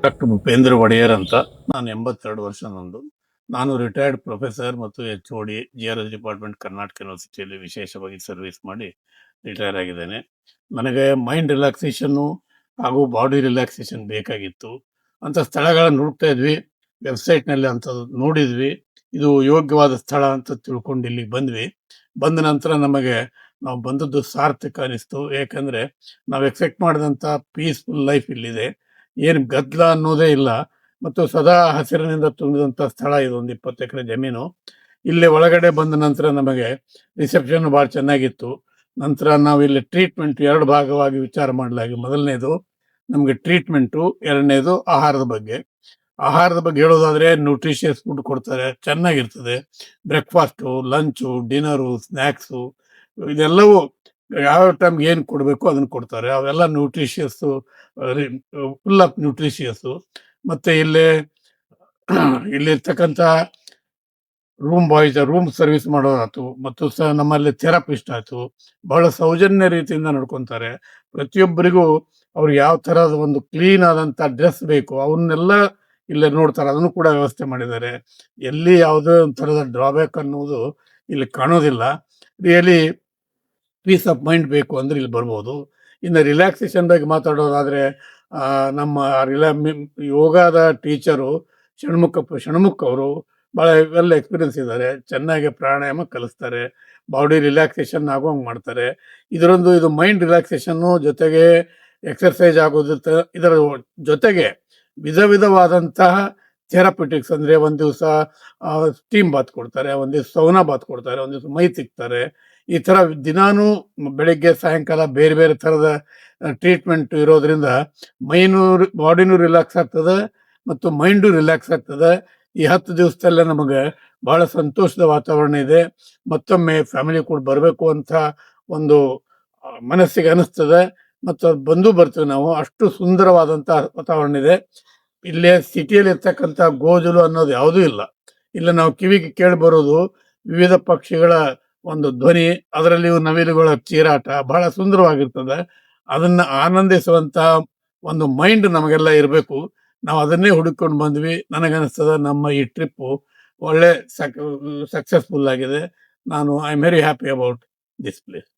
Doctor Bhupendra Wadiyar ಅಂತ. ನಾನು 82 ವರ್ಷ ನಂದು. ನಾನು ರಿಟೈರ್ಡ್ ಪ್ರೊಫೆಸರ್ ಮತ್ತು HOD ಜಿಯಾಲಜಿ ಡಿಪಾರ್ಟ್ಮೆಂಟ್ ಕರ್ನಾಟಕ ಯೂನಿವರ್ಸಿಟಿಯಲ್ಲಿ ವಿಶೇಷವಾಗಿ ಸರ್ವಿಸ್ ಮಾಡಿ ರಿಟೈರ್ ಆಗಿದ್ದೇನೆ. ನನಗೆ ಮೈಂಡ್ ರಿಲ್ಯಾಕ್ಸೇಷನ್ನು ಹಾಗೂ ಬಾಡಿ ರಿಲ್ಯಾಕ್ಸೇಷನ್ ಬೇಕಾಗಿತ್ತು. ಅಂಥ ಸ್ಥಳಗಳನ್ನು ಹುಡುಕ್ತಾ ಇದ್ವಿ. ವೆಬ್ಸೈಟ್‌ನಲ್ಲಿ ಅಂಥದ್ದು ನೋಡಿದ್ವಿ. ಇದು ಯೋಗ್ಯವಾದ ಸ್ಥಳ ಅಂತ ತಿಳ್ಕೊಂಡು ಇಲ್ಲಿಗೆ ಬಂದ್ವಿ. ಬಂದ ನಂತರ ನಮಗೆ ನಾವು ಬಂದದ್ದು ಸಾರ್ಥಕ ಅನಿಸ್ತು. ಏಕೆಂದರೆ ನಾವು ಎಕ್ಸ್ಪೆಕ್ಟ್ ಮಾಡಿದಂಥ ಪೀಸ್‌ಫುಲ್ ಲೈಫ್ ಇಲ್ಲಿದೆ. ಏನು ಗದ್ದಲ ಅನ್ನೋದೇ ಇಲ್ಲ ಮತ್ತು ಸದಾ ಹಸಿರಿನಿಂದ ತುಂಬಿದಂಥ ಸ್ಥಳ ಇದು. ಒಂದು 20 ಎಕರೆ ಜಮೀನು. ಇಲ್ಲಿ ಒಳಗಡೆ ಬಂದ ನಂತರ ನಮಗೆ ರಿಸೆಪ್ಷನ್ ಭಾಳ ಚೆನ್ನಾಗಿತ್ತು. ನಂತರ ನಾವು ಇಲ್ಲಿ ಟ್ರೀಟ್ಮೆಂಟ್ 2 ಭಾಗವಾಗಿ ವಿಚಾರ ಮಾಡಲಾಗಿ, ಮೊದಲನೇದು ನಮಗೆ ಟ್ರೀಟ್ಮೆಂಟು, ಎರಡನೇದು ಆಹಾರದ ಬಗ್ಗೆ. ಆಹಾರದ ಬಗ್ಗೆ ಹೇಳೋದಾದ್ರೆ ನ್ಯೂಟ್ರಿಷಿಯಸ್ ಫುಡ್ ಕೊಡ್ತಾರೆ, ಚೆನ್ನಾಗಿರ್ತದೆ. ಬ್ರೇಕ್‌ಫಾಸ್ಟು, ಲಂಚು, ಡಿನ್ನರು, ಸ್ನ್ಯಾಕ್ಸು ಇದೆಲ್ಲವೂ ಯಾವ ಟೈಮ್‌ಗೆ ಏನು ಕೊಡಬೇಕು ಅದನ್ನು ಕೊಡ್ತಾರೆ. ಅವೆಲ್ಲ ನ್ಯೂಟ್ರಿಷಿಯಸ್ಸು, ರಿ ಫುಲ್ ಆಫ್ ನ್ಯೂಟ್ರಿಷಿಯಸ್ಸು. ಮತ್ತೆ ಇಲ್ಲಿರ್ತಕ್ಕಂಥ ರೂಮ್ ಸರ್ವಿಸ್ ಮಾಡೋರಾಯ್ತು ಮತ್ತು ನಮ್ಮಲ್ಲಿ ಥೆರಪಿಸ್ಟ್ ಆಯ್ತು, ಬಹಳ ಸೌಜನ್ಯ ರೀತಿಯಿಂದ ನಡ್ಕೊಂತಾರೆ. ಪ್ರತಿಯೊಬ್ಬರಿಗೂ ಅವ್ರಿಗೆ ಯಾವ ಥರದ ಒಂದು ಕ್ಲೀನ್ ಆದಂಥ ಡ್ರೆಸ್ ಬೇಕು ಅವನ್ನೆಲ್ಲ ಇಲ್ಲೇ ನೋಡ್ತಾರೆ. ಅದನ್ನು ಕೂಡ ವ್ಯವಸ್ಥೆ ಮಾಡಿದ್ದಾರೆ. ಎಲ್ಲಿ ಯಾವುದೇ ಒಂದು ಥರದ ಡ್ರಾಬ್ಯಾಕ್ ಅನ್ನುವುದು ಇಲ್ಲಿ ಕಾಣೋದಿಲ್ಲ. ರಿಯಲಿ ಪೀಸ್ ಆಫ್ ಮೈಂಡ್ ಬೇಕು ಅಂದ್ರೆ ಇಲ್ಲಿ ಬರ್ಬೋದು. ಇನ್ನು ರಿಲ್ಯಾಕ್ಸೇಷನ್ ಬಗ್ಗೆ ಮಾತಾಡೋದಾದ್ರೆ ನಮ್ಮ ಯೋಗದ ಟೀಚರು ಷಣ್ಮುಖ್ ಅವರು ಭಾಳ ವೆಲ್ ಎಕ್ಸ್ಪೀರಿಯನ್ಸ್ ಇದ್ದಾರೆ. ಚೆನ್ನಾಗಿ ಪ್ರಾಣಾಯಾಮ ಕಲಿಸ್ತಾರೆ, ಬಾಡಿ ರಿಲ್ಯಾಕ್ಸೇಷನ್ ಆಗೋಂಗೆ ಮಾಡ್ತಾರೆ. ಇದು ಮೈಂಡ್ ರಿಲ್ಯಾಕ್ಸೇಷನ್ನು ಜೊತೆಗೆ ಎಕ್ಸರ್ಸೈಸ್ ಆಗೋದ್ರ ಇದರ ಜೊತೆಗೆ ವಿಧವಾದಂತಹ ಥೆರಪಿಟಿಕ್ಸ್ ಅಂದರೆ ಒಂದು ದಿವಸ ಸ್ಟೀಮ್ ಬಾತ್ ಕೊಡ್ತಾರೆ, ಒಂದು ದಿವಸ ಸೌನಾ ಬಾತ್ ಕೊಡ್ತಾರೆ, ಒಂದು ದಿವಸ ಮೈ ತಿಕ್ತಾರೆ. ಈ ಥರ ದಿನಾನೂ ಬೆಳಗ್ಗೆ ಸಾಯಂಕಾಲ ಬೇರೆ ಬೇರೆ ಥರದ ಟ್ರೀಟ್ಮೆಂಟ್ ಇರೋದ್ರಿಂದ ಬಾಡಿನೂ ರಿಲ್ಯಾಕ್ಸ್ ಆಗ್ತದೆ ಮತ್ತು ಮೈಂಡು ರಿಲ್ಯಾಕ್ಸ್ ಆಗ್ತದೆ. ಈ 10 ದಿವಸದಲ್ಲೇ ನಮಗೆ ಬಹಳ ಸಂತೋಷದ ವಾತಾವರಣ ಇದೆ. ಮತ್ತೊಮ್ಮೆ ಫ್ಯಾಮಿಲಿ ಕೂಡ ಬರಬೇಕು ಅಂತ ಒಂದು ಮನಸ್ಸಿಗೆ ಅನಿಸ್ತದೆ ಮತ್ತು ಅದು ಬರ್ತೀವಿ ನಾವು. ಅಷ್ಟು ಸುಂದರವಾದಂಥ ವಾತಾವರಣ ಇದೆ. ಇಲ್ಲೇ ಸಿಟಿಯಲ್ಲಿ ಇರ್ತಕ್ಕಂಥ ಗೋಜಲು ಅನ್ನೋದು ಯಾವುದೂ ಇಲ್ಲ. ಇಲ್ಲ ನಾವು ಕಿವಿಗೆ ಕೇಳಿ ಬರೋದು ವಿವಿಧ ಪಕ್ಷಿಗಳ ಒಂದು ಧ್ವನಿ, ಅದರಲ್ಲಿಯೂ ನವಿಲುಗಳ ಚೀರಾಟ ಬಹಳ ಸುಂದರವಾಗಿರ್ತದೆ. ಅದನ್ನ ಆನಂದಿಸುವಂತ ಒಂದು ಮೈಂಡ್ ನಮಗೆಲ್ಲ ಇರಬೇಕು. ನಾವು ಅದನ್ನೇ ಹುಡುಕೊಂಡು ಬಂದ್ವಿ. ನನಗನ್ನಿಸ್ತದೆ ನಮ್ಮ ಈ ಟ್ರಿಪ್ಪು ಒಳ್ಳೆ ಸಕ್ಸಸ್ಫುಲ್ ಆಗಿದೆ. I am very happy about this place.